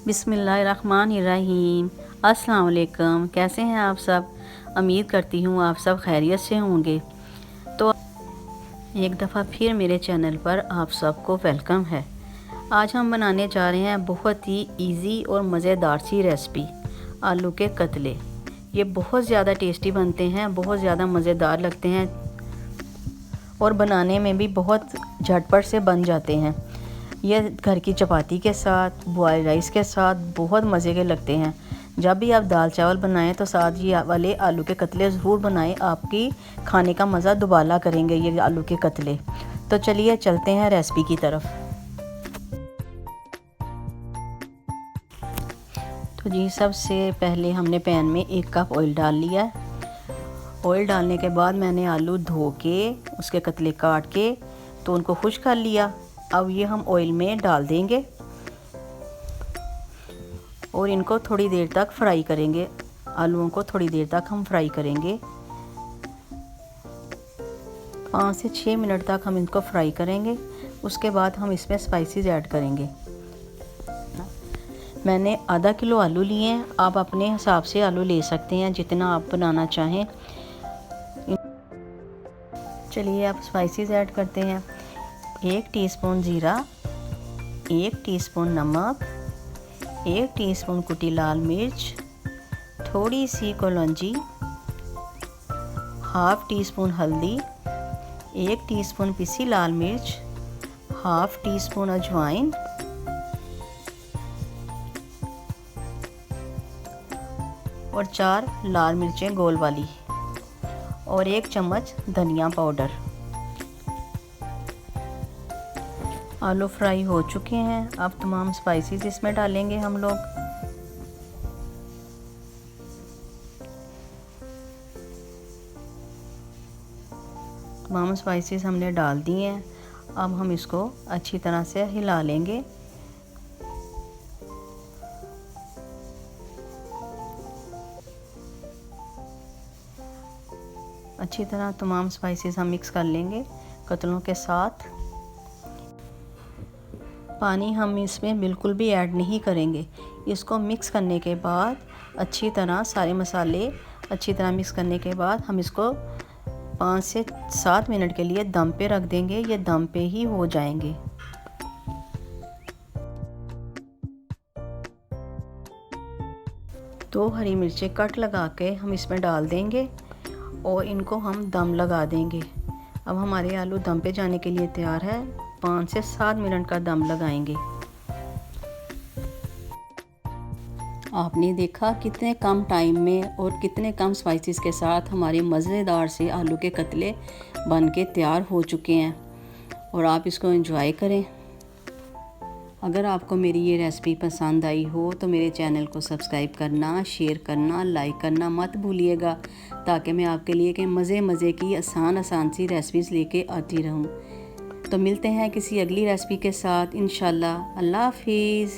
बिस्मिल्लाहिर्रहमानिर्रहीम। अस्सलाम वालेकुम। कैसे हैं आप सब? उम्मीद करती हूँ आप सब खैरियत से होंगे। तो एक दफ़ा फिर मेरे चैनल पर आप सबको वेलकम है। आज हम बनाने जा रहे हैं बहुत ही इजी और मज़ेदार सी रेसिपी, आलू के कतले। ये बहुत ज़्यादा टेस्टी बनते हैं, बहुत ज़्यादा मज़ेदार लगते हैं और बनाने में भी बहुत झटपट से बन जाते हैं। ये घर की चपाती के साथ, बॉयल राइस के साथ बहुत मज़े के लगते हैं। जब भी आप दाल चावल बनाएं तो साथ ये वाले आलू के कतले ज़रूर बनाएं, आपकी खाने का मज़ा दुबाला करेंगे ये आलू के कतले। तो चलिए चलते हैं रेसिपी की तरफ। तो जी सबसे पहले हमने पैन में 1 कप ऑयल डाल लिया है। ऑयल डालने के बाद मैंने आलू धो के उसके कतले काट के तो उनको खुश कर लिया। अब ये हम ऑयल में डाल देंगे और इनको थोड़ी देर तक फ्राई करेंगे। आलूओं को थोड़ी देर तक हम फ्राई करेंगे, 5 से 6 मिनट तक हम इनको फ्राई करेंगे। उसके बाद हम इसमें स्पाइसेस ऐड करेंगे। मैंने आधा किलो आलू लिए हैं, आप अपने हिसाब से आलू ले सकते हैं जितना आप बनाना चाहें। चलिए आप स्पाइसेस ऐड करते हैं। 1 टीस्पून ज़ीरा, 1 टीस्पून नमक, 1 टीस्पून कुटी लाल मिर्च, थोड़ी सी कलौंजी, हाफ टीस्पून हल्दी, 1 टीस्पून पिसी लाल मिर्च, हाफ टीस्पून अजवाइन और 4 लाल मिर्चें गोल वाली और 1 चम्मच धनिया पाउडर। आलू फ्राई हो चुके हैं। अब तमाम स्पाइसेस इसमें डालेंगे हम लोग। तमाम स्पाइसेस हमने डाल दिए हैं। अब हम इसको अच्छी तरह से हिला लेंगे। अच्छी तरह तमाम स्पाइसेस हम मिक्स कर लेंगे कतलों के साथ। पानी हम इसमें बिल्कुल भी ऐड नहीं करेंगे। इसको मिक्स करने के बाद अच्छी तरह सारे मसाले अच्छी तरह मिक्स करने के बाद हम इसको 5 से 7 मिनट के लिए दम पे रख देंगे। ये दम पे ही हो जाएंगे। दो हरी मिर्चें कट लगा के हम इसमें डाल देंगे और इनको हम दम लगा देंगे। अब हमारे आलू दम पे जाने के लिए तैयार है। 5 से 7 मिनट का दम लगाएंगे। आपने देखा कितने कम टाइम में और कितने कम स्पाइसेस के साथ हमारे मज़ेदार से आलू के कतले बन के तैयार हो चुके हैं और आप इसको एंजॉय करें। अगर आपको मेरी ये रेसिपी पसंद आई हो तो मेरे चैनल को सब्सक्राइब करना, शेयर करना, लाइक करना मत भूलिएगा, ताकि मैं आपके लिए के मज़े की आसान सी रेसिपीज़ लेके आती रहूं। तो मिलते हैं किसी अगली रेसिपी के साथ इंशाल्लाह। अल्लाह हाफिज़।